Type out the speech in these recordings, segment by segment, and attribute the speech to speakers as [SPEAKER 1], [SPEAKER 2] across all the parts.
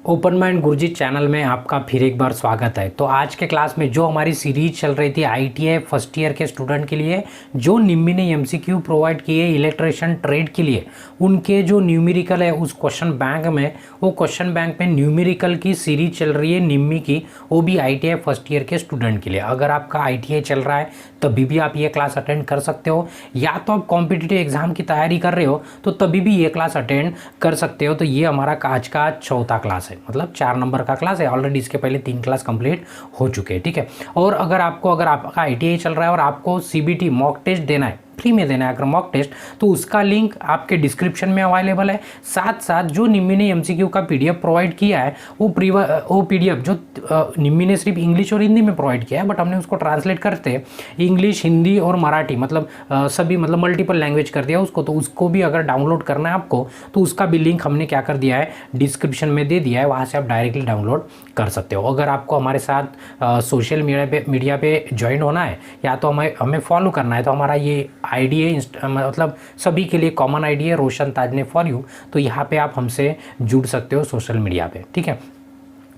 [SPEAKER 1] Open mind गुरुजी channel में आपका फिर एक बार स्वागत है। तो आज के क्लास में जो हमारी सीरीज चल रही थी आईटीआई फर्स्ट ईयर के स्टूडेंट के लिए, जो निम्मी ने एमसीक्यू प्रोवाइड किए इलेक्ट्रिशियन ट्रेड के लिए, उनके जो न्यूमेरिकल है उस क्वेश्चन बैंक में, वो क्वेश्चन बैंक में न्यूमेरिकल की सीरीज चल रही है निम्मी की, वो भी आईटीआई फर्स्ट ईयर के स्टूडेंट के लिए। अगर आपका आईटीआई चल रहा है तभी भी आप ये क्लास अटेंड कर सकते हो, या तो आप कॉम्पिटिटिव एग्जाम की तैयारी कर रहे हो तो तभी भी ये क्लास अटेंड कर सकते हो। तो ये हमारा आज का चौथा क्लास है, मतलब 4 नंबर का क्लास है। ऑलरेडी इसके पहले 3 क्लास कंप्लीट हो चुके हैं, ठीक है। और अगर आपका आईटीआई चल रहा है और आपको सीबीटी मॉक टेस्ट देना है, फ्री में देना है अगर मॉक टेस्ट, तो उसका लिंक आपके डिस्क्रिप्शन में अवेलेबल है। साथ साथ जो निम्मी ने एमसीक्यू का पीडीएफ प्रोवाइड किया है, वो पीडीएफ जो निम्मी ने सिर्फ इंग्लिश और हिंदी में प्रोवाइड किया है, बट हमने उसको ट्रांसलेट करते इंग्लिश, हिंदी और मराठी, मतलब सभी, मतलब मल्टीपल लैंग्वेज कर दिया उसको। तो उसको भी अगर डाउनलोड करना है आपको, तो उसका भी लिंक हमने क्या कर दिया है, डिस्क्रिप्शन में दे दिया है, वहाँ से आप डायरेक्टली डाउनलोड कर सकते हो। अगर आपको हमारे साथ सोशल मीडिया पे ज्वाइन होना है या तो हमें फॉलो करना है, तो हमारा ये आईडी है, मतलब सभी के लिए कॉमन आईडी है, रोशन ताजने फॉर यू। तो यहाँ पे आप हमसे जुड़ सकते हो सोशल मीडिया पे, ठीक है।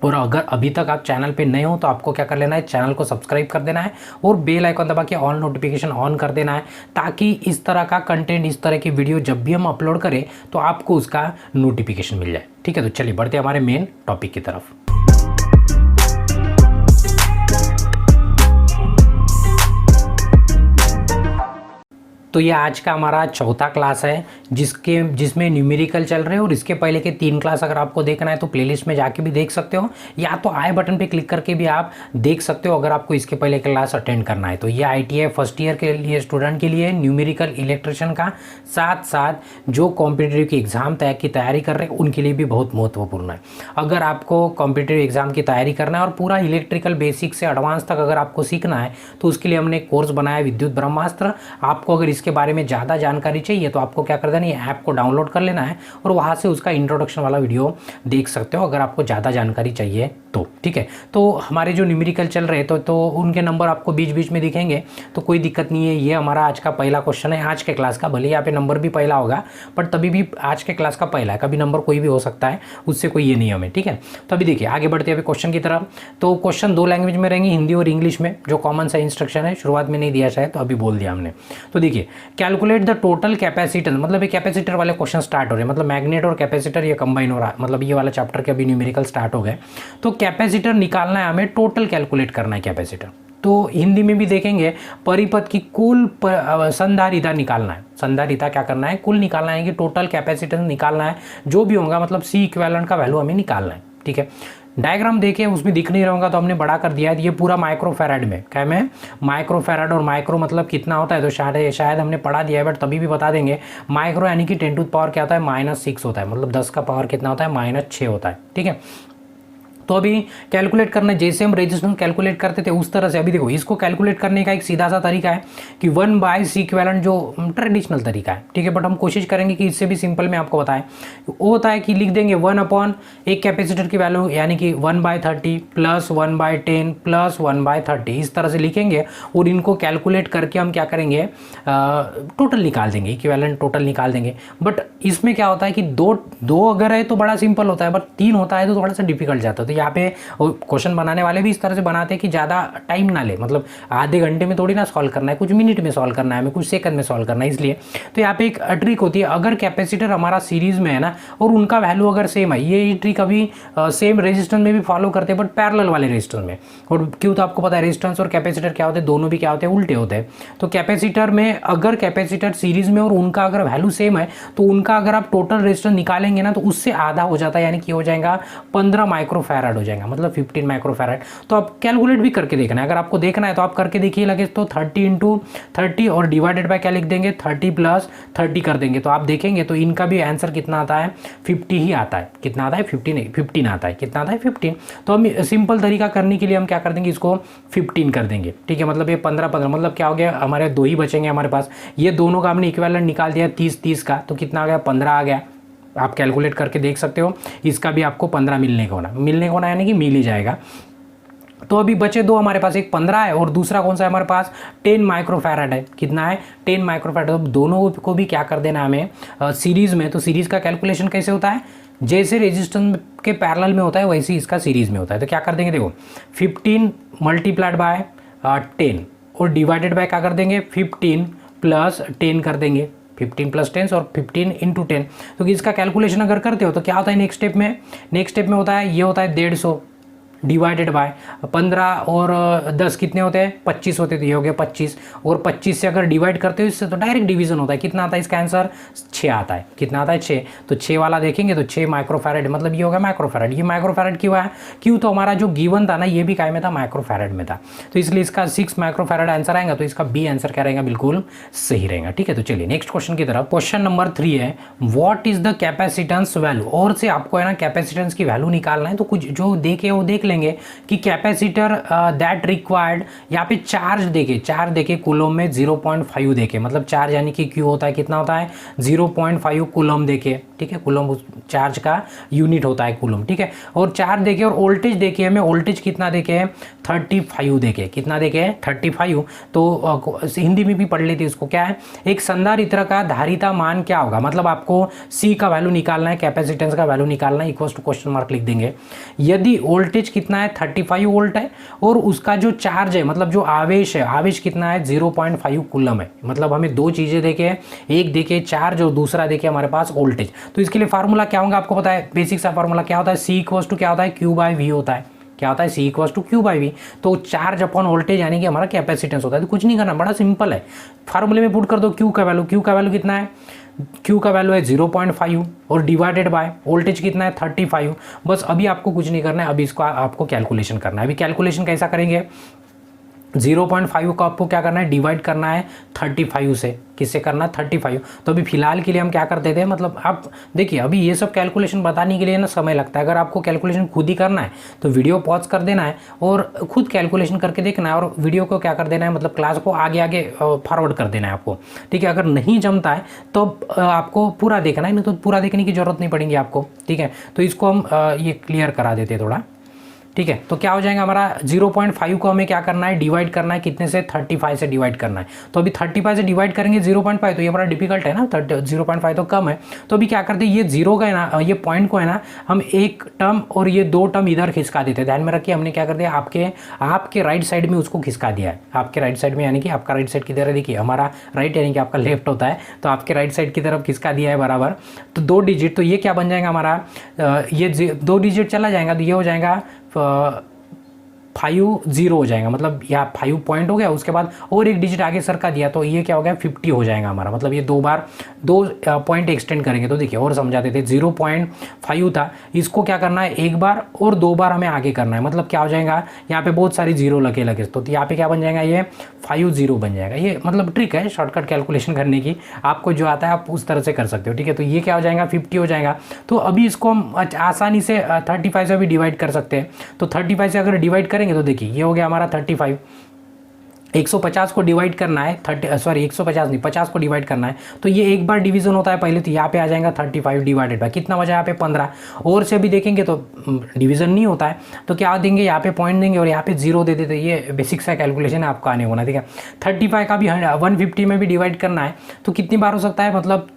[SPEAKER 1] और अगर अभी तक आप चैनल पे नए हो तो आपको क्या कर लेना है, चैनल को सब्सक्राइब कर देना है और बेल आइकन दबा के ऑल नोटिफिकेशन ऑन कर देना है, ताकि इस तरह का कंटेंट, इस तरह की वीडियो जब भी हम अपलोड करें तो आपको उसका नोटिफिकेशन मिल जाए, ठीक है। तो चलिए बढ़ते हैं हमारे मेन टॉपिक की तरफ। तो ये आज का हमारा चौथा क्लास है जिसमें न्यूमेरिकल चल रहे हैं। और इसके पहले के 3 क्लास अगर आपको देखना है तो प्लेलिस्ट में जाके भी देख सकते हो, या तो आई बटन पे क्लिक करके भी आप देख सकते हो अगर आपको इसके पहले क्लास अटेंड करना है। तो ये आईटीआई फर्स्ट ईयर के लिए स्टूडेंट के लिए न्यूमेरिकल इलेक्ट्रिशियन का, साथ साथ जो कॉम्पिटिटिव की एग्ज़ाम की तैयारी कर रहे हैं उनके लिए भी बहुत महत्वपूर्ण है। अगर आपको कॉम्पिटिटिव एग्जाम की तैयारी करना है और पूरा इलेक्ट्रिकल बेसिक से एडवांस तक अगर आपको सीखना है, तो उसके लिए हमने कोर्स बनाया विद्युत ब्रह्मास्त्र। आपको अगर इसके बारे में ज़्यादा जानकारी चाहिए तो आपको क्या कर देना है, ऐप को डाउनलोड कर लेना है और वहाँ से उसका इंट्रोडक्शन वाला वीडियो देख सकते हो अगर आपको ज़्यादा जानकारी चाहिए तो, ठीक है। तो हमारे जो न्यूमेरिकल चल रहे हैं तो उनके नंबर आपको बीच बीच में दिखेंगे, तो कोई दिक्कत नहीं है। ये हमारा आज का पहला क्वेश्चन है आज के क्लास का। भले यहाँ पे नंबर भी पहला होगा, बट तभी भी आज के क्लास का पहला है, कभी नंबर कोई भी हो सकता है, उससे कोई ये नियम है, ठीक है। तो अभी देखिए आगे बढ़ते हैं अभी क्वेश्चन की तरफ। तो क्वेश्चन 2 लैंग्वेज में रहेंगे, हिंदी और इंग्लिश में। जो कॉमन सा इंस्ट्रक्शन है, शुरुआत में नहीं दिया शायद, तो अभी बोल दिया हमने। तो देखिए, कैलकुलेट द टोटल कैपेसिटेंस, मतलब ये कैपेसिटर वाले क्वेश्चन स्टार्ट हो रहे हैं, मतलब मैग्नेट और कैपेसिटर ये कंबाइन हो रहा है, मतलब ये वाला चैप्टर के अभी न्यूमेरिकल स्टार्ट हो गए। तो कैपेसिटर निकालना है हमें, टोटल कैलकुलेट करना है कैपेसिटर। तो हिंदी में भी देखेंगे, परिपथ की कुल संधारिता निकालना है। संधारिता क्या करना है, कुल निकालना है कि टोटल कैपेसिटेंस निकालना है, जो भी होगा, मतलब सी इक्विवेलेंट का वैल्यू हमें निकालना है, ठीक है। डायग्राम देखिए, उसमें दिख नहीं रहूँगा तो हमने बड़ा कर दिया है। ये पूरा माइक्रोफैराड में, क्या में माइक्रोफैराड, और माइक्रो मतलब कितना होता है तो शायद हमने पढ़ा दिया है, बट तभी भी बता देंगे। माइक्रो यानी कि 10 टू पावर क्या होता है, -6 होता है, मतलब 10 का पावर कितना होता है, -6 होता है, ठीक है। तो अभी कैलकुलेट करना, जैसे हम रेजिस्टेंस कैलकुलेट करते थे उस तरह से अभी देखो, इसको कैलकुलेट करने का एक सीधा सा तरीका है कि 1/C इक्विवेलेंट, जो ट्रेडिशनल तरीका है, ठीक है। बट हम कोशिश करेंगे कि इससे भी सिंपल में आपको बताएं। वो होता है कि लिख देंगे 1 एक कैपेसिटर की वैल्यू, यानी कि 1/30 + 1/10 + 1/30, इस तरह से लिखेंगे। और इनको कैलकुलेट करके हम क्या करेंगे, टोटल निकाल देंगे, इक्विवेलेंट टोटल निकाल देंगे। बट इसमें क्या होता है कि दो अगर है तो बड़ा सिंपल होता है, बट 3 होता है तो थोड़ा सा डिफिकल्ट जाता है। तो यहाँ पे क्वेश्चन बनाने वाले भी इस तरह से बनाते हैं कि ज़्यादा टाइम ना ले, मतलब आधे घंटे में थोड़ी ना सॉल्व करना है, कुछ मिनट में सॉल्व करना है, हमें कुछ सेकंड में सॉल्व करना है। इसलिए तो यहाँ पे एक ट्रिक होती है, अगर कैपेसिटर हमारा सीरीज में है ना और उनका वैल्यू अगर सेम है, ये ट्रिक अभी सेम रेजिस्टेंस में भी फॉलो करते हैं, बट पैरेलल वाले रेजिस्टेंस में। और क्यों, तो आपको पता है रेजिस्टेंस और कैपेसिटर क्या होते हैं, दोनों भी क्या होते हैं, उल्टे होते हैं। तो कैपेसिटर में अगर कैपेसिटर सीरीज में और उनका अगर वैल्यू सेम है, तो उनका अगर आप टोटल रेजिस्टेंस निकालेंगे ना तो उससे आधा हो जाता है, यानी कि हो जाएगा 15 माइक्रोफैराड हो जाएगा, मतलब 15 माइक्रोफैराड। तो आप कैलकुलेट भी करके देखना है, अगर आपको देखना है तो आप करके देखिए लगे तो 30 × 30 और डिवाइडेड बाय क्या लिख देंगे, 30 + 30 कर देंगे। तो आप देखेंगे तो इनका भी आंसर कितना आता है, 50 ही आता है। कितना आता है, 50 नहीं, 15 आता है। कितना आता है, 15। तो हम सिंपल तरीका करने के लिए हम क्या कर देंगे, इसको 15 कर देंगे, ठीक है। मतलब ये 15 मतलब क्या हो गया, हमारे 2 ही बचेंगे हमारे पास। ये दोनों का हमने इक्विवेलेंट निकाल दिया 30 का, तो कितना आ गया, 15 आ गया। आप कैलकुलेट करके देख सकते हो, इसका भी आपको 15 मिलने को होना यानी कि मिल ही जाएगा। तो अभी बचे 2 हमारे पास, एक 15 है और दूसरा कौन सा है हमारे पास, 10 माइक्रोफैराड है। कितना है, 10 माइक्रोफैराड। तो दोनों को भी क्या कर देना हमें सीरीज में। तो सीरीज का कैलकुलेशन कैसे होता है, जैसे रेजिस्टेंस के पैरेलल में होता है वैसे ही इसका सीरीज में होता है। तो क्या कर देंगे, देखो 15 मल्टीप्लाइड बाय 10 और डिवाइडेड बाय क्या कर देंगे 15 प्लस 10 कर देंगे, 15 प्लस 10 और 15 इंटू 10। तो इसका कैलकुलेशन अगर करते हो तो क्या होता है नेक्स्ट स्टेप में होता है, ये होता है 150 डिवाइडेड बाय 15 और 10 कितने होते हैं 25 होते, तो ये हो गया 25 और 25 से अगर डिवाइड करते हो इससे तो डायरेक्ट डिवीजन होता है। कितना आता है इसका आंसर 6 आता है। कितना आता है 6। तो 6 वाला देखेंगे तो 6 माइक्रोफैरड, मतलब ये होगा माइक्रोफैरड। ये माइक्रोफैरड क्यों है, क्यों, तो हमारा जो गिवन था ना ये भी काय में था, माइक्रोफैरड में था। तो इसलिए इसका 6 माइक्रोफैरड आंसर आएगा। तो इसका बी आंसर क्या रहेगा, बिल्कुल सही रहेगा। ठीक है, तो चलिए नेक्स्ट क्वेश्चन की तरफ। क्वेश्चन नंबर 3 है what is the capacitance value. और से आपको है ना कैपेसिटेंस की वैल्यू निकालना है। तो कुछ जो देखे वो देख लेंगे कि कैपेसिटर दैट रिक्वायर्ड, यहाँ पे चार्ज देखे कूलम में 0.5 देखे, मतलब चार्ज यानी कि क्यू होता है कितना होता है 0.5 कूलम देखे। ठीक है, कूलम चार्ज का यूनिट होता है कूलम। ठीक है, और चार्ज देखे और वोल्टेज देखे, हमें वोल्टेज कितना देखे है 35 देखे। कितना देखे है 35। तो हिंदी में भी पढ़ लेते इसको, क्या है एक संधारित्र का धारिता मान क्या होगा, मतलब आपको सी का वैल्यू निकालना है, कैपेसिटेंस का वैल्यू निकालना है, इक्वल टू क्वेश्चन मार्क लिख देंगे। यदि वोल्टेज कितना है 35 वोल्ट है और उसका जो चार्ज है मतलब जो आवेश है, आवेश कितना है 0.5 कूलम है, मतलब हमें दो चीजें देखे, एक देखे चार्ज और दूसरा देखे हमारे पास वोल्टेज। तो इसके लिए फार्मूला क्या होगा आपको पता है, बेसिक सा फार्मूला क्या होता है, सी इक्वल टू क्या होता है क्यू बाई वी होता है। क्या होता है C equal to Q by V. तो चार्ज अपॉन वोल्टेज यानी कि हमारा कैपेसिटेंस होता है। तो कुछ नहीं करना, बड़ा सिंपल है, फार्मूले में पुट कर दो क्यू का वैल्यू कितना है, Q का वैल्यू है 0.5 और डिवाइडेड बाय वोल्टेज कितना है 35। बस अभी आपको कुछ नहीं करना है, अभी इसको आपको कैलकुलेशन करना है। अभी कैलकुलेशन कैसा करेंगे, 0.5 को आपको क्या करना है डिवाइड करना है 35 से। किससे करना है 35। तो अभी फिलहाल के लिए हम क्या करते थे, मतलब आप देखिए अभी ये सब कैलकुलेशन बताने के लिए ना समय लगता है। अगर आपको कैलकुलेशन खुद ही करना है तो वीडियो पॉज कर देना है और खुद कैलकुलेशन करके देखना है और वीडियो को क्या कर देना है, मतलब क्लास को आगे आगे फॉरवर्ड कर देना है आपको। ठीक है, अगर नहीं जमता है तो आपको पूरा देखना है, नहीं तो पूरा देखने की जरूरत नहीं पड़ेगी आपको। ठीक है, तो इसको हम ये क्लियर करा देते हैं थोड़ा। ठीक है, तो क्या हो जाएगा हमारा 0.5 को हमें क्या करना है डिवाइड करना है, कितने से 35 से डिवाइड करना है। तो अभी 35 से डिवाइड करेंगे 0.5, तो ये बड़ा डिफिकल्ट है ना, 0.5 तो कम है। तो अभी क्या करते हैं, ये जीरो का है ना, ये पॉइंट को है ना हम एक टर्म और ये दो टर्म इधर खिसका देते हैं। ध्यान में रखिए हमने क्या कर दिया, आपके राइट साइड में उसको खिसका दिया है। आपके राइट साइड में यानी कि आपका राइट साइड किधर है, देखिए हमारा राइट यानी कि आपका लेफ्ट होता है, तो आपके राइट साइड की तरफ खिसका दिया है बराबर। तो 2 डिजिट, तो ये क्या बन जाएगा हमारा, ये 2 डिजिट चला जाएगा तो ये हो जाएगा 5 0 हो जाएगा, मतलब यहाँ 5 पॉइंट हो गया, उसके बाद और एक डिजिट आगे सरका दिया तो ये क्या हो गया 50 हो जाएगा हमारा। मतलब ये 2 बार 2 पॉइंट एक्सटेंड करेंगे। तो देखिए और समझाते थे 0.5 था, इसको क्या करना है एक बार और 2 बार हमें आगे करना है। मतलब क्या हो जाएगा, यहाँ पे बहुत सारी जीरो लगे तो यहाँ पे क्या बन जाएगा, ये 5 0 बन जाएगा। ये मतलब ट्रिक है शॉर्टकट कैलकुलेशन करने की, आपको जो आता है आप उस तरह से कर सकते हो। ठीक है, तो ये क्या हो जाएगा 50 हो जाएगा। तो अभी इसको हम आसानी से 35 से भी डिवाइड कर सकते हैं। तो 35 से अगर डिवाइड करेंगे तो देखिए ये हो गया हमारा 35। 150 को डिवाइड करना है 150 नहीं 50 को डिवाइड करना है, तो ये एक बार डिवीजन होता है पहले, तो यहाँ पे आ जाएगा 35 डिवाइडेड बाय कितना बचा यहाँ पे 15। और से भी देखेंगे तो डिवीजन नहीं होता है, तो क्या देंगे यहाँ पे पॉइंट देंगे और यहाँ पे 0 दे देते। ये बेसिक सा कैलकुलेशन है आपका आने होना। ठीक है, 35 का भी 150 में भी डिवाइड करना है तो कितनी बार हो सकता है, मतलब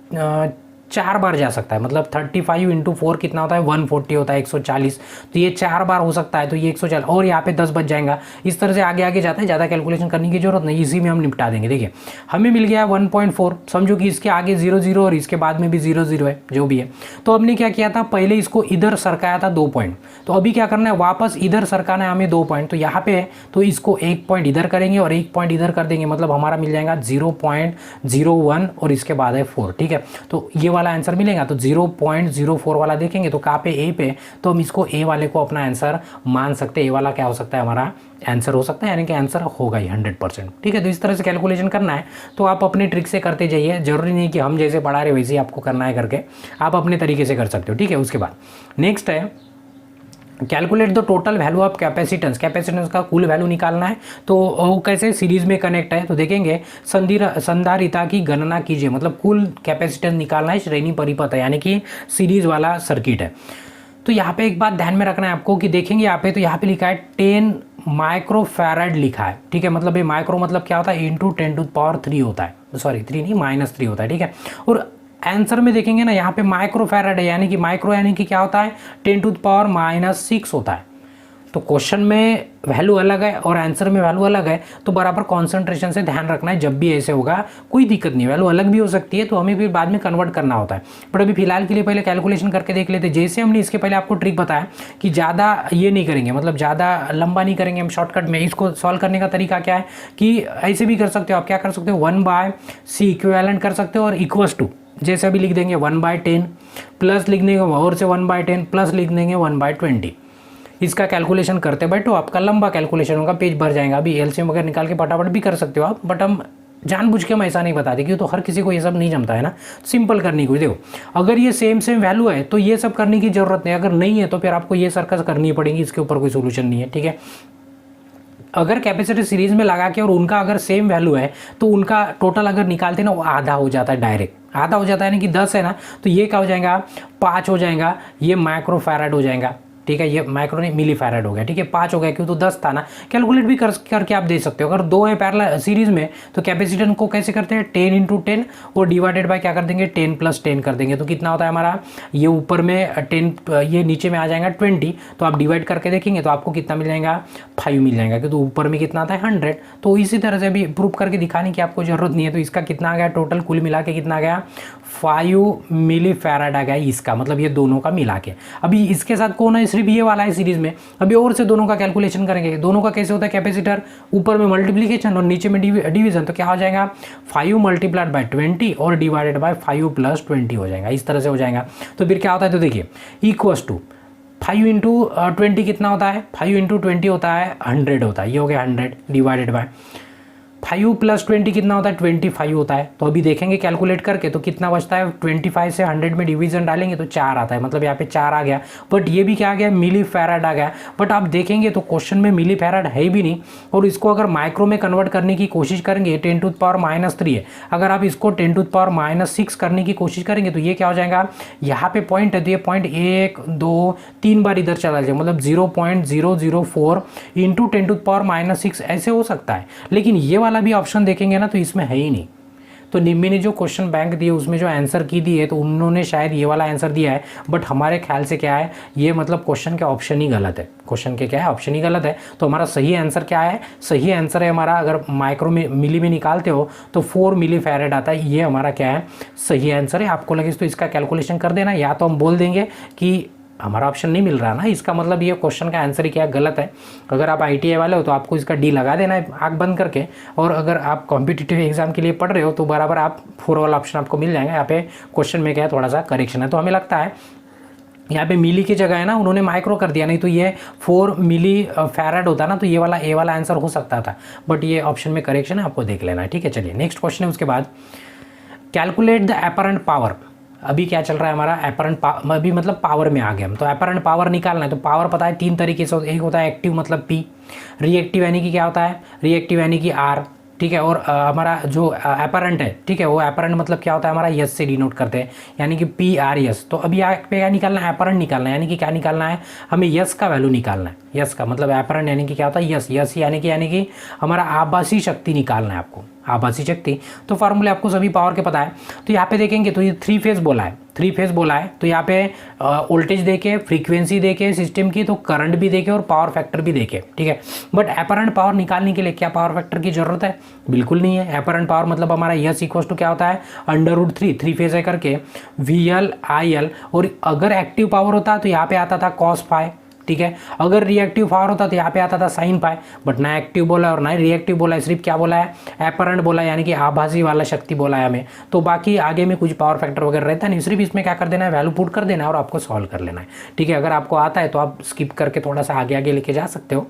[SPEAKER 1] 4 बार जा सकता है। मतलब 35 इंटू 4 कितना होता है 140 होता है 140। तो ये 4 बार हो सकता है, तो ये 140 और यहाँ पे 10 बच जाएगा। इस तरह से आगे आगे जाता है, ज़्यादा कैलकुलेशन करने की जरूरत नहीं, इसी में हम निपटा देंगे। देखिए हमें मिल गया 1.4, समझो कि इसके आगे 0 0 और इसके बाद में भी 0 0 है जो भी है। तो हमने क्या किया था, पहले इसको इधर सरकाया था 2 पॉइंट, तो अभी क्या करना है वापस इधर सरकाना है हमें 2 पॉइंट। तो यहाँ पे है तो इसको 1 पॉइंट इधर करेंगे और 1 पॉइंट इधर कर देंगे, मतलब हमारा मिल जाएगा 0.01 और इसके बाद है 4। ठीक है, तो ये वाला आंसर मिलेगा। तो 0.04 वाला देखेंगे तो कहाँ पे ए पे, तो हम इसको ए वाले को अपना आंसर मान सकते हैं। ए वाला क्या हो सकता है हमारा आंसर हो सकता है, यानी कि आंसर होगा ही 100%। ठीक है, तो इस तरह से कैलकुलेशन करना है, तो आप अपने ट्रिक से करते जाइए, जरूरी नहीं कि हम जैसे पढ़ा रहे वैसे ही आपको करना है करके, आप अपने तरीके से कर सकते हो। ठीक है, उसके बाद नेक्स्ट है calculate the total value of capacitance. Capacitance का कुल वैल्यू निकालना है, तो वो कैसे सीरीज में कनेक्ट है। तो देखेंगे संधारिता की गणना कीजिए, मतलब कुल कैपेसिटेंस निकालना है, श्रेणी परिपथ है यानी कि सीरीज वाला सर्किट है। तो यहाँ पे एक बात ध्यान में रखना है आपको कि देखेंगे यहाँ पे, तो यहाँ पे लिखा है 10 माइक्रोफैरड लिखा है। ठीक है, मतलब ये माइक्रो मतलब क्या होता है इंटू 10⁻³ होता है, सॉरी 3 नहीं -3 होता है। ठीक है, और आंसर में देखेंगे ना, यहाँ पे माइक्रो फैराड है, यानी कि माइक्रो यानी कि क्या होता है 10⁻⁻6 होता है। तो क्वेश्चन में वैल्यू अलग है और आंसर में वैल्यू अलग है, तो बराबर कॉन्सेंट्रेशन से ध्यान रखना है। जब भी ऐसे होगा कोई दिक्कत नहीं, वैल्यू अलग भी हो सकती है तो हमें फिर बाद में कन्वर्ट करना होता है। बट अभी फिलहाल के लिए पहले कैलकुलेशन करके देख लेते। जैसे हमने इसके पहले आपको ट्रिक बताया कि ज़्यादा ये नहीं करेंगे, मतलब ज़्यादा लंबा नहीं करेंगे हम शॉर्टकट में। इसको सॉल्व करने का तरीका क्या है कि ऐसे भी कर सकते हो आप, क्या कर सकते हो 1/c इक्विवेलेंट कर सकते हो और इक्वल्स टू, जैसे अभी लिख देंगे 1/10 प्लस लिख देंगे और से 1/10 प्लस लिख देंगे 1/20। इसका कैलकुलेशन करते बैठो, आपका लंबा कैलकुलेशन होगा, पेज भर जाएगा। अभी एलसीएम वगैरह निकाल के फटाफट भी कर सकते हो आप, बट हम जानबूझ के हम ऐसा नहीं बताते क्योंकि तो हर किसी को ये सब नहीं जमता है ना, सिंपल करने को। देखो अगर ये सेम वैल्यू है तो ये सब करने की जरूरत नहीं, अगर नहीं है तो फिर आपको ये सर्कस करनी पड़ेगी, इसके ऊपर कोई सोल्यूशन नहीं है, ठीक है। अगर कैपेसिटर सीरीज में लगा के और उनका अगर सेम वैल्यू है तो उनका टोटल अगर निकालते हैं ना, वो आधा हो जाता है, डायरेक्ट आधा हो जाता है, यानी कि 10 है ना, तो ये क्या हो जाएगा 5 हो जाएगा, ये माइक्रो फैराड हो जाएगा, ठीक है। ये माइक्रो नहीं मिली फैराड हो गया, ठीक है। 5 हो गया क्यों, तो 10 था ना। कैलकुलेट भी करके आप दे सकते हो। अगर 2 है पैरेलल सीरीज में तो कैपेसिटेंस को कैसे करते हैं 10 × 10 और डिवाइडेड बाय क्या कर देंगे 10 + 10 कर देंगे, तो कितना होता है हमारा, ये ऊपर में 10, ये नीचे में आ जाएगा 20, तो आप डिवाइड करके देखेंगे तो आपको कितना मिल जाएगा 5 मिल जाएगा, क्योंकि ऊपर में कितना आता है 100। तो इसी तरह से अभी प्रूफ करके दिखाने की आपको जरूरत नहीं है। तो इसका कितना आ गया टोटल, कुल मिला के कितना आ गया 5 मिली फैराड आ गया इसका, मतलब ये दोनों का मिला के। अभी इसके साथ कौन है, सिर्फ ये वाला है सीरीज में। अभी और से दोनों का कैलकुलेशन करेंगे। दोनों का कैसे होता है, कैपेसिटर ऊपर में मल्टीप्लीकेशन और नीचे में डिवीजन, तो क्या हो जाएगा 5 × 20 और डिवाइडेड बाय 5 + 20 हो जाएगा, इस तरह से हो जाएगा। तो फिर क्या होता है, तो देखिए इक्वल्स टू 5 × 20 कितना होता है, 5 × 20 होता है 100 होता है, ये हो गया 100 डिवाइडेड बाय 5 + 20 कितना होता है 25 होता है। तो अभी देखेंगे कैलकुलेट करके तो कितना बचता है, 25 से 100 में डिवीजन डालेंगे तो 4 आता है, मतलब यहाँ पे 4 आ गया। बट ये भी क्या आ गया, मिली फैराड आ गया। बट आप देखेंगे तो क्वेश्चन में मिली फैराड है भी नहीं, और इसको अगर माइक्रो में कन्वर्ट करने की कोशिश करेंगे 10⁻³ है। अगर आप इसको 10⁻⁶ करने की कोशिश करेंगे तो ये क्या हो जाएगा, यहाँ पे पॉइंट है तो ये पॉइंट 1 2 3 बार इधर चला जाए, मतलब 0.004 × 10⁻⁶ ऐसे हो सकता है। लेकिन ये वाला भी ऑप्शन देखेंगे ना तो इसमें है ही नहीं। तो निम्मी ने जो क्वेश्चन बैंक दिए उसमें जो आंसर की दी है तो उन्होंने शायद ये वाला आंसर दिया है, बट हमारे ख्याल से क्या है, ये मतलब क्वेश्चन के ऑप्शन ही गलत है। क्वेश्चन के क्या है, ऑप्शन ही गलत है। तो हमारा सही आंसर क्या है, सही आंसर है हमारा, अगर माइक्रो में मिली में निकालते हो तो 4 मिली फैराड आता है। ये हमारा क्या है, सही आंसर है। आपको लगे तो इसका कैलकुलेशन कर देना, या तो हम बोल देंगे कि हमारा ऑप्शन नहीं मिल रहा ना, इसका मतलब ये क्वेश्चन का आंसर ही क्या गलत है। अगर आप ITI वाले हो तो आपको इसका डी लगा देना है आँख बंद करके, और अगर आप कॉम्पिटिटिव एग्जाम के लिए पढ़ रहे हो तो बराबर आप 4 वाला ऑप्शन आपको मिल जाएगा। यहाँ पे क्वेश्चन में क्या है, थोड़ा सा करेक्शन है। तो हमें लगता है यहाँ पे मिली की जगह है ना, उन्होंने माइक्रो कर दिया, नहीं तो ये 4 मिली फैराड होता ना तो ये वाला ए वाला आंसर हो सकता था, बट ये ऑप्शन में करेक्शन है, आपको देख लेना है, ठीक है। चलिए नेक्स्ट क्वेश्चन है उसके बाद, कैलकुलेट द अपरेंट पावर। अभी क्या चल रहा है हमारा, अपरेंट अभी मतलब पावर में आ गए हम, तो अपरेंट पावर निकालना है। तो पावर पता है 3 तरीके से, एक होता है एक्टिव मतलब P, रिएक्टिव यानी कि क्या होता है, रिएक्टिव यानी कि R, ठीक है। और हमारा जो अपरेंट है, ठीक है, वो अपरेंट मतलब क्या होता है हमारा यस से डिनोट करते हैं, यानी कि PRS। तो अभी यहाँ पे क्या निकालना है, अपरेंट निकालना है, यानी कि क्या निकालना है, हमें यस का वैल्यू निकालना है। यस का मतलब अपरेंट यानी कि क्या होता है यस, यस यानी कि हमारा आभासी शक्ति निकालना है आपको, आभासी शक्ति। तो फार्मूले आपको सभी पावर के पता है। तो यहाँ पे देखेंगे तो ये 3 फेज बोला है, 3 फेज बोला है, तो यहाँ पे वोल्टेज देके, फ्रीक्वेंसी देके सिस्टम की, तो करंट भी देके और पावर फैक्टर भी देके, ठीक है। बट अपरेंट पावर निकालने के लिए क्या पावर फैक्टर की जरूरत है, बिल्कुल नहीं है। अपरेंट पावर मतलब हमारा यस इक्वल टू क्या होता है √3, 3 फेज है करके VL IL, और अगर एक्टिव पावर होता तो यहाँ पे आता था cos φ, ठीक है। अगर रिएक्टिव पावर होता तो यहाँ पे आता था sin φ, बट ना एक्टिव बोला और ना रिएक्टिव बोला है, सिर्फ क्या बोला है अपरेंट बोला है, यानी कि आभासी वाला शक्ति बोला है हमें। तो बाकी आगे में कुछ पावर फैक्टर वगैरह रहता नहीं, सिर्फ इसमें क्या कर देना है, वैल्यू पुट कर देना है और आपको सॉल्व कर लेना है, ठीक है। अगर आपको आता है तो आप स्किप करके थोड़ा सा आगे आगे लेके जा सकते हो,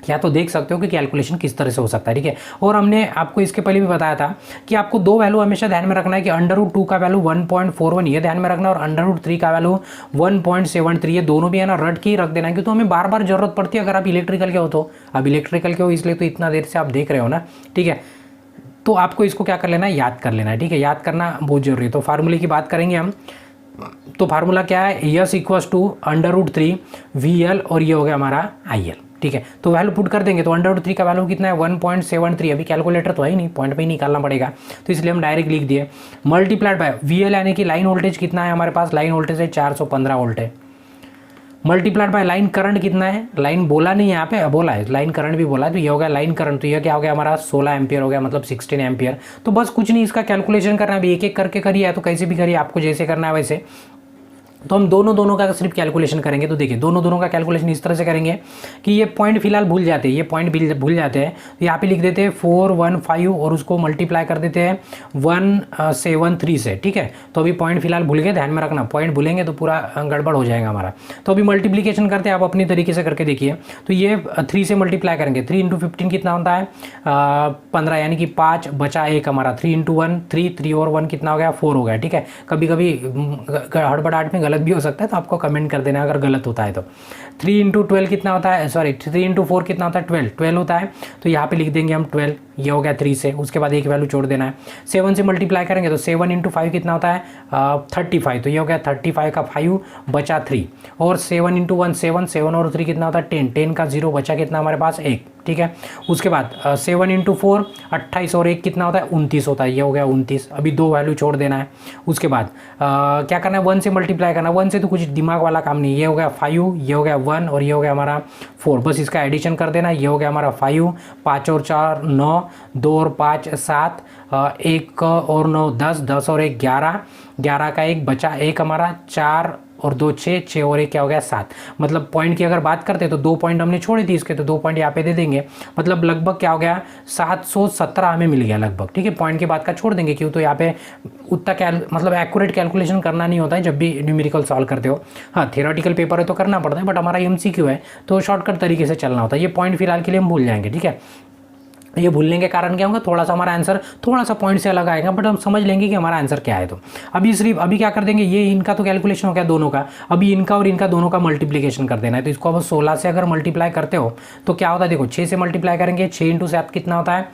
[SPEAKER 1] या तो देख सकते हो कि कैलकुलेशन किस तरह से हो सकता है, ठीक है। और हमने आपको इसके पहले भी बताया था कि आपको 2 वैल्यू हमेशा ध्यान में रखना है कि √2 का वैल्यू 1.41 ये ध्यान में रखना, और √3 का वैल्यू 1.73, ये दोनों भी है ना रट के ही रख देना है, क्योंकि तो हमें बार बार जरूरत पड़ती है अगर आप इलेक्ट्रिकल के हो तो। अब इलेक्ट्रिकल के हो इसलिए तो इतना देर से आप देख रहे हो ना, ठीक है। तो आपको इसको क्या कर लेना है, याद कर लेना है, ठीक है। याद करना बहुत जरूरी है। तो फार्मूले की बात करेंगे हम, तो फार्मूला क्या है, यस इक्वल्स टू √3 VL और ये हो गया हमारा IL, ठीक है। तो वैल्यू पुट कर देंगे तो √3 का वैल्यू कितना है 1.73। अभी कैलकुलेटर तो है ही नहीं, पॉइंट पे ही निकालना पड़ेगा, तो इसलिए हम डायरेक्ट लिख दिए। मल्टीप्लाइड बाय VL यानी कि लाइन वोल्टेज कितना है हमारे पास, लाइन वोल्टेज है 415 वोल्ट है। मल्टीप्लाइड बाय लाइन करंट कितना है, लाइन बोला नहीं यहाँ पे, बोला है लाइन करंट भी बोला है, तो ये हो गया लाइन करंट, तो ये क्या हो गया हमारा 16 एम्पियर हो गया, मतलब 16 एम्पियर। तो बस कुछ नहीं, इसका कैलकुलेशन करना है, अभी एक एक करके करिए, तो कैसे भी करिए, आपको जैसे करना है वैसे। तो हम दोनों का सिर्फ कैलकुलेशन करेंगे। तो देखिए दोनों का कैलकुलेशन इस तरह से करेंगे कि ये पॉइंट फिलहाल भूल जाते हैं, ये पॉइंट भूल जाते हैं, तो यहाँ पे लिख देते हैं 415 और उसको मल्टीप्लाई कर देते हैं 173 से, ठीक है। तो अभी पॉइंट फिलहाल भूल गए, ध्यान में रखना, पॉइंट भूलेंगे तो पूरा गड़बड़ हो जाएगा हमारा। तो अभी मल्टीप्लीकेशन करते हैं, आप अपनी तरीके से करके देखिए। तो ये 3 से मल्टीप्लाई करेंगे, 3 × 15 कितना होता है 15, यानी कि 5 बचा 1 हमारा, 3 × 1 3 और 1 कितना हो गया 4 हो गया, ठीक है। कभी कभी हड़बड़ाहट में गलत भी हो सकता है, तो आपको कमेंट कर देना अगर गलत होता है तो। 3 × 12 कितना होता है, सॉरी 3 × 4 कितना होता है 12 होता है, तो यहाँ पे लिख देंगे हम 12, ये हो गया 3 से, उसके बाद एक वैल्यू छोड़ देना है। 7 से मल्टीप्लाई करेंगे तो 7 × 5 कितना होता है 35, तो ये हो गया 35 का 5 बचा 3, और 7 × 1 7, 7 और 3 कितना होता है 10, 10 का 0 बचा कितना हमारे पास 1, ठीक है। उसके बाद 7 × 4 28 और 1 कितना होता है 29 होता है, ये हो गया 29। अभी 2 वैल्यू छोड़ देना है। उसके बाद क्या करना है 1 से मल्टीप्लाई करना, 1 से तो कुछ दिमाग वाला काम नहीं, ये हो गया 5, ये हो गया 1 और ये हो गया हमारा 4, बस इसका एडिशन कर देना। ये हो गया हमारा 5, 5 और 4 9, 2 और 5 7, 1 और 9 10, 10 और 1 11, 11 का 1 बचा 1 हमारा, 4 और 2 6, 6 और 1 क्या हो गया 7। मतलब पॉइंट की अगर बात करते तो 2 पॉइंट हमने छोड़ी थी इसके, तो 2 पॉइंट यहाँ पे दे देंगे, मतलब लगभग क्या हो गया 717 हमें मिल गया लगभग, ठीक है। पॉइंट के बाद का छोड़ देंगे, क्यों तो यहाँ पे उतना मतलब एक्यूरेट कैलकुलेशन करना नहीं होता है जब भी न्यूमेरिकल सॉल्व करते हो। हाँ थियोरेटिकल पेपर है तो करना पड़ता है, बट हमारा MCQ है तो शॉर्टकट तरीके से चलना होता है। ये पॉइंट फिलहाल के लिए हम भूल जाएंगे, ठीक है। ये भूलने के कारण क्या होगा, थोड़ा सा हमारा आंसर थोड़ा सा पॉइंट से अलग आएगा, बट हम समझ लेंगे कि हमारा आंसर क्या है। तो अभी क्या कर देंगे, ये इनका तो कैलकुलेशन हो गया दोनों का, अभी इनका और इनका दोनों का मल्टीप्लिकेशन कर देना है। तो इसको अब 16 से अगर मल्टीप्लाई करते हो तो क्या होता है, देखो 6 से मल्टीप्लाई करेंगे, 6 × 7 कितना होता है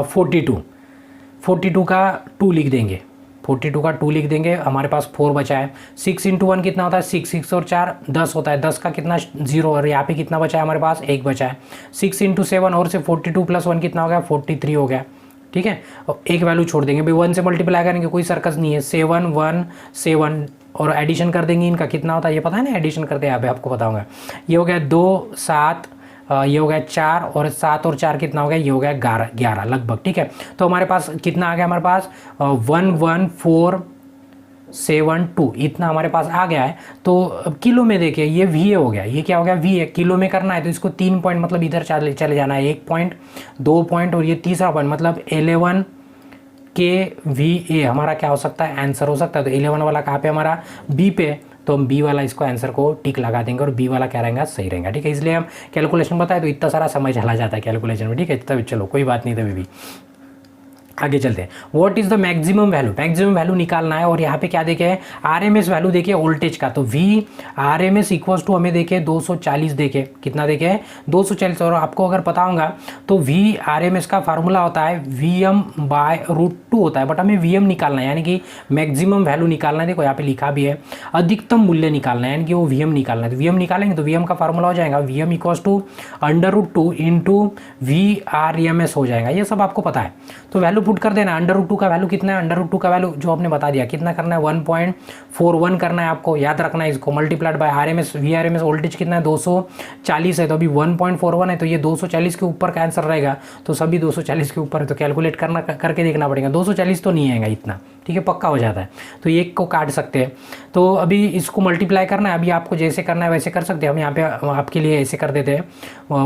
[SPEAKER 1] 42 का 2 लिख देंगे, 42 का 2 लिख देंगे, हमारे पास 4 बचा है। 6 × 1 कितना होता है 6, 6 और 4 10 होता है, 10 का कितना 0, और यहाँ पे कितना बचा है हमारे पास 1 बचा है। 6 × 7 और से 42 + 1 कितना हो गया 43 हो गया, ठीक है। और एक वैल्यू छोड़ देंगे, भाई 1 से मल्टीप्लाई करेंगे कोई सर्कस नहीं है, 7 1 7 और एडिशन कर देंगे, इनका कितना होता है ये पता है ना, एडिशन करते हैं यहाँ पे आपको बताऊँगा। ये हो गया 2 7, ये हो गया 4 और 7 और 4 कितना हो गया, ये हो गया 11 लगभग, ठीक है। तो हमारे पास कितना आ गया, हमारे पास 11472 इतना हमारे पास आ गया है। तो किलो में देखिए ये VA हो गया, ये क्या हो गया VA, किलो में करना है तो इसको 3 पॉइंट मतलब इधर चले जाना है, 1 पॉइंट 2 पॉइंट और ये तीसरा पॉइंट, मतलब 11 kVA हमारा क्या हो सकता है आंसर हो सकता है। तो 11 वाला कहाँ पे हमारा B पे, तो हम B वाला इसको आंसर को टिक लगा देंगे और B वाला क्या रहेगा सही रहेगा, ठीक है। इसलिए हम कैलकुलेशन बताए तो इतना सारा समय चला जाता है कैलकुलेशन में, ठीक है। तब चलो कोई बात नहीं, तभी भी आगे चलते हैं। What is the maximum value, maximum value निकालना है। और यहाँ पे क्या देखे है RMS वैल्यू देखिए वोल्टेज का, तो VRMS = हमें देखे 240 देखे, कितना देखे 240। और आपको अगर पता होगा तो VRMS का फार्मूला होता है Vm/√2 होता है, बट हमें Vm निकालना है, यानी कि मैक्सिमम वैल्यू निकालना है। देखो यहाँ पे लिखा भी है अधिकतम मूल्य निकालना है, यानी कि वो Vm निकालना है। तो Vm निकालेंगे तो Vm का फार्मूला हो जाएगा Vm = √2 × VRMS हो जाएगा, ये सब आपको पता है। तो वैल्यू पुट कर देना, √2 का वैल्यू कितना है, √2 का वैल्यू जो आपने बता दिया कितना करना है 1.41 करना है, आपको याद रखना है इसको, मल्टीप्लाइड बाय VRMS वोल्टेज कितना है 240 है, तो अभी 1.41 है, तो ये 240 के ऊपर का आंसर रहेगा, तो सभी 240 के ऊपर है, तो कैलकुलेट करके देखना पड़ेगा। 240 तो नहीं आएगा इतना, ठीक है, पक्का हो जाता है, तो एक को काट सकते हैं। तो अभी इसको मल्टीप्लाई करना है, अभी आपको जैसे करना है वैसे कर सकते हैं। हम यहाँ पे आपके लिए ऐसे कर देते हैं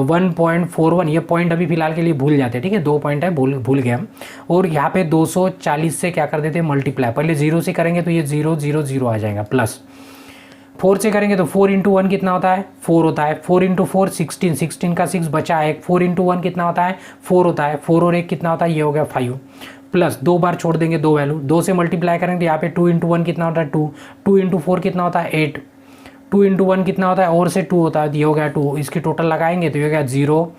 [SPEAKER 1] 1.41, ये पॉइंट अभी फिलहाल के लिए भूल जाते हैं, ठीक है, 2 पॉइंट है भूल गए हम। और यहाँ पे 240 से क्या कर देते हैं मल्टीप्लाई, पहले 0 से करेंगे तो ये 0 0 0 आ जाएगा, प्लस 4 से करेंगे तो 4 × 1 कितना होता है 4 होता है, 4 × 4 16, 16 का 6 बचा है, 4 × 1 कितना होता है 4 होता है, 4 और 1 कितना होता है ये हो गया 5, प्लस 2 बार छोड़ देंगे 2 वैल्यू, 2 से मल्टीप्लाई करेंगे तो यहाँ पे 2 × 1 कितना होता है 2, 2 × 4 कितना होता है 8, 2 × 1 कितना होता है और से 2 होता है, ये हो गया 2, इसकी टोटल लगाएंगे तो ये हो गया 0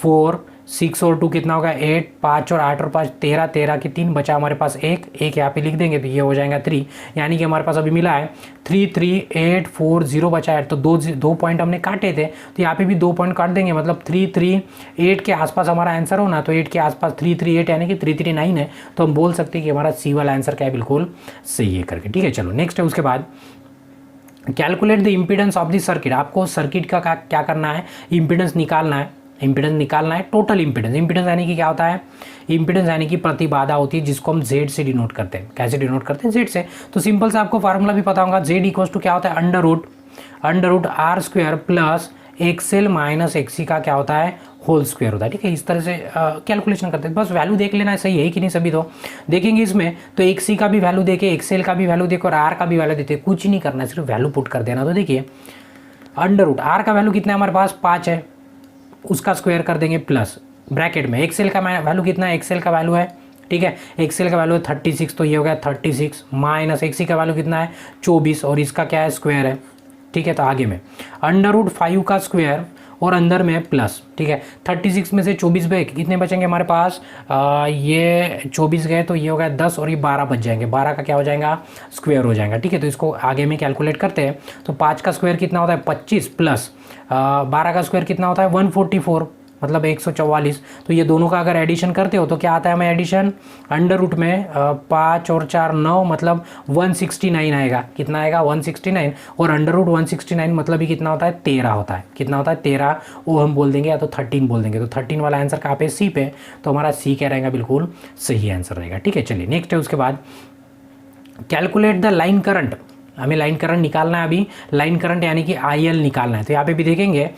[SPEAKER 1] 4 6 और 2 कितना होगा 8, 5 और 8 और 5 13, 13 की 3 बचा हमारे पास एक यहाँ पे लिख देंगे तो ये हो जाएगा 3, यानी कि हमारे पास अभी मिला है 3, 3, 8, 4, 0 बचा है। तो दो पॉइंट हमने काटे थे तो यहाँ पे भी 2 पॉइंट काट देंगे, मतलब 3, 3, 8 के आसपास हमारा आंसर हो ना, तो 8 के आसपास 3, 3, 8 यानी कि 3, 3, 9 है। तो हम बोल सकते हैं कि हमारा सी वाला आंसर क्या है, बिल्कुल सही है करके। ठीक है, चलो नेक्स्ट है उसके बाद calculate the impedance of the circuit. आपको सर्किट का क्या करना है, इम्पीडेंस निकालना है। इम्पीडेंस निकालना है, टोटल इम्पीडेंस। इम्पीडेंस यानी कि क्या होता है, इम्पीडेंस यानी कि प्रतिबाधा होती है, जिसको हम जेड से डिनोट करते हैं। कैसे डिनोट करते हैं, जेड से। तो सिंपल से आपको फार्मूला भी पता होगा, जेड इक्वल्स टू क्या होता है, under root R square plus XL minus XE का क्या होता है, होल स्क्वायर होता है। ठीक है, इस तरह से कैलकुलेशन करते हैं। बस वैल्यू देख लेना है, सही है कि नहीं सभी। तो देखेंगे इसमें तो एक्सी का भी वैल्यू देखे, एक्सएल का भी वैल्यू देखे और आर का भी वैल्यू देते, कुछ नहीं करना है, सिर्फ वैल्यू पुट कर देना। तो देखिए अंडर रूट आर का वैल्यू कितना है हमारे पास 5 है, उसका स्क्वायर कर देंगे प्लस ब्रैकेट में एक्सएल का वैल्यू कितना है, एक्सएल का वैल्यू है, ठीक है, एक्सएल का वैल्यू है 36, तो ये हो गया 36 माइनस एक्सी का वैल्यू कितना है 24 और इसका क्या है स्क्वायर है। ठीक है, तो आगे में अंडर रूट 5 का स्क्वायर और अंदर में प्लस। ठीक है, 36 में से 24 गए, कितने बचेंगे हमारे पास, ये 24 गए तो ये हो गया 10 और ये 12 बच जाएंगे, 12 का क्या हो जाएगा स्क्वायर हो जाएगा। ठीक है, तो इसको आगे में कैलकुलेट करते हैं। तो 5 का स्क्वायर कितना होता है 25 प्लस 12 का स्क्वायर कितना होता है 144, मतलब 144। तो ये दोनों का अगर एडिशन करते हो तो क्या आता है हमें एडिशन, अंडर रूट में 5 और 4 9, मतलब 169 आएगा। कितना आएगा 169, और अंडर रूट 169 मतलब ही कितना होता है 13 होता है। कितना होता है 13, वो हम बोल देंगे या तो 13 बोल देंगे। तो 13 वाला आंसर कहाँ पे, सी पे। तो हमारा सी क्या रहेगा, बिल्कुल सही आंसर रहेगा। ठीक है, चलिए नेक्स्ट है उसके बाद कैलकुलेट द लाइन करंट। हमें लाइन करंट निकालना है अभी, लाइन करंट यानी कि IL निकालना है। तो यहाँ पे भी देखेंगे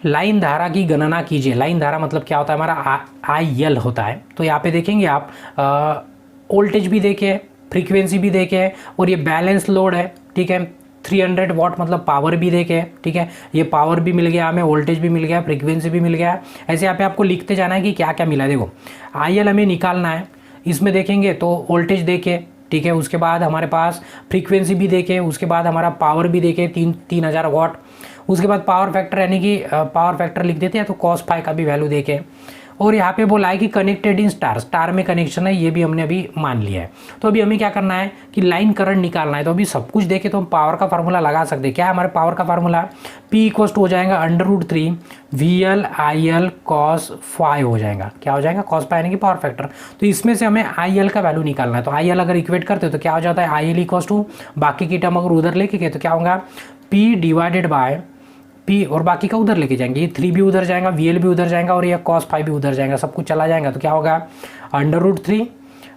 [SPEAKER 1] लाइन धारा की गणना कीजिए। लाइन धारा मतलब क्या होता है हमारा IL होता है। तो यहाँ पे देखेंगे आप वोल्टेज भी देखे, फ्रीक्वेंसी भी देखे और ये बैलेंस लोड है। ठीक है, 300 वाट मतलब पावर भी देखे। ठीक है, ये पावर भी मिल गया हमें, वोल्टेज भी मिल गया, फ्रीक्वेंसी भी मिल गया। ऐसे यहाँ पे आपको लिखते जाना है कि क्या क्या मिला है। देखो IL हमें निकालना है, इसमें देखेंगे तो वोल्टेज देखे, ठीक है, उसके बाद हमारे पास फ्रीक्वेंसी भी देखे, उसके बाद हमारा पावर भी देखे 3000 वाट, उसके बाद पावर फैक्टर यानी कि पावर फैक्टर लिख देते हैं, तो कॉस फाई का भी वैल्यू देखे। और यहाँ पे बोला है कि कनेक्टेड इन स्टार, स्टार में कनेक्शन है, ये भी हमने अभी मान लिया है। तो अभी हमें क्या करना है कि लाइन करंट निकालना है। तो अभी सब कुछ देखे तो हम पावर का फार्मूला लगा सकते हैं। क्या है हमारे पावर का फार्मूला, P इक्वल्स टू हो जाएगा under root 3 VL IL cos phi हो जाएगा। क्या हो जाएगा, cos फाई यानी कि पावर फैक्टर। तो इसमें से हमें IL का वैल्यू निकालना है। तो IL अगर इक्वेट करते हो तो क्या हो जाता है, IL इक्वल्स टू बाकी की टर्म अगर उधर लेके गए तो क्या होगा, P डिवाइडेड बाय P और बाकी का उधर लेके जाएंगे, ये 3 भी उधर जाएगा, VL भी उधर जाएगा और ये cos फाई भी उधर जाएगा, सब कुछ चला जाएगा। तो क्या होगा अंडर रूट 3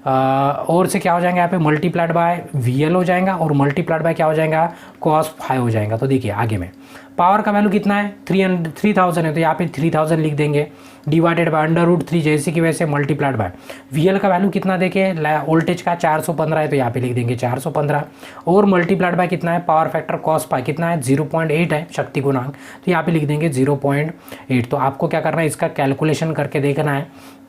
[SPEAKER 1] और से क्या हो जाएगा यहाँ पे मल्टीप्लाइड बाय VL हो जाएगा और मल्टीप्लाइड बाय क्या हो जाएगा cos फाई हो जाएगा। तो देखिए आगे में पावर का वैल्यू कितना है 3000 है, तो यहाँ पे 3000 लिख देंगे डिवाइडेड बाय अंडर रूट 3 जैसे कि वैसे मल्टीप्लाइड बाय VL का वैल्यू कितना देखे, वोल्टेज का 415 है, तो यहाँ पे लिख देंगे 415 और मल्टीप्लाइड बाय कितना है पावर फैक्टर cos फाई कितना है 0.8 है शक्ति गुणांक, तो यहाँ पे लिख देंगे 0.8। तो आपको क्या करना है, इसका कैलकुलेशन करके देखना है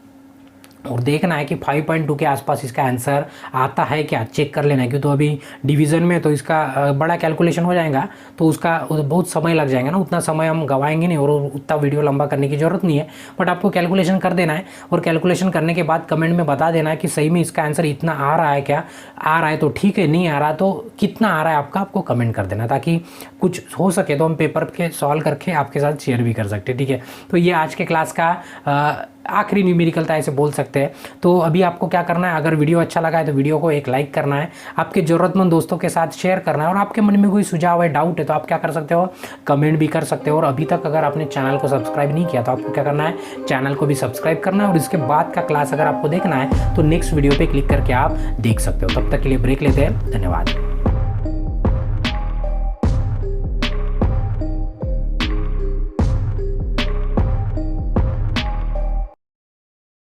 [SPEAKER 1] और देखना है कि 5.2 के आसपास इसका आंसर आता है क्या, चेक कर लेना है। क्यों तो अभी डिवीज़न में तो इसका बड़ा कैलकुलेशन हो जाएगा, तो उसका बहुत समय लग जाएगा ना, उतना समय हम गवाएंगे नहीं और उतना वीडियो लंबा करने की ज़रूरत नहीं है। बट आपको कैलकुलेशन कर देना है और कैलकुलेशन करने के बाद कमेंट में बता देना है कि सही में इसका आंसर इतना आ रहा है क्या, आ रहा है तो ठीक है, नहीं आ रहा तो कितना आ रहा है आपको कमेंट कर देना, ताकि कुछ हो सके तो हम पेपर के सॉल्व करके आपके साथ शेयर भी कर सकते हैं। ठीक है, तो ये आज के क्लास का आखिरी न्यूमेरिकल था, ऐसे बोल सकते हैं। तो अभी आपको क्या करना है, अगर वीडियो अच्छा लगा है तो वीडियो को एक लाइक करना है, आपके ज़रूरतमंद दोस्तों के साथ शेयर करना है और आपके मन में कोई सुझाव है, डाउट है तो आप क्या कर सकते हो, कमेंट भी कर सकते हो। और अभी तक अगर आपने चैनल को सब्सक्राइब नहीं किया तो आपको क्या करना है, चैनल को भी सब्सक्राइब करना है और इसके बाद का क्लास अगर आपको देखना है तो नेक्स्ट वीडियो पर क्लिक करके आप देख सकते हो। तब तक के लिए ब्रेक लेते हैं, धन्यवाद।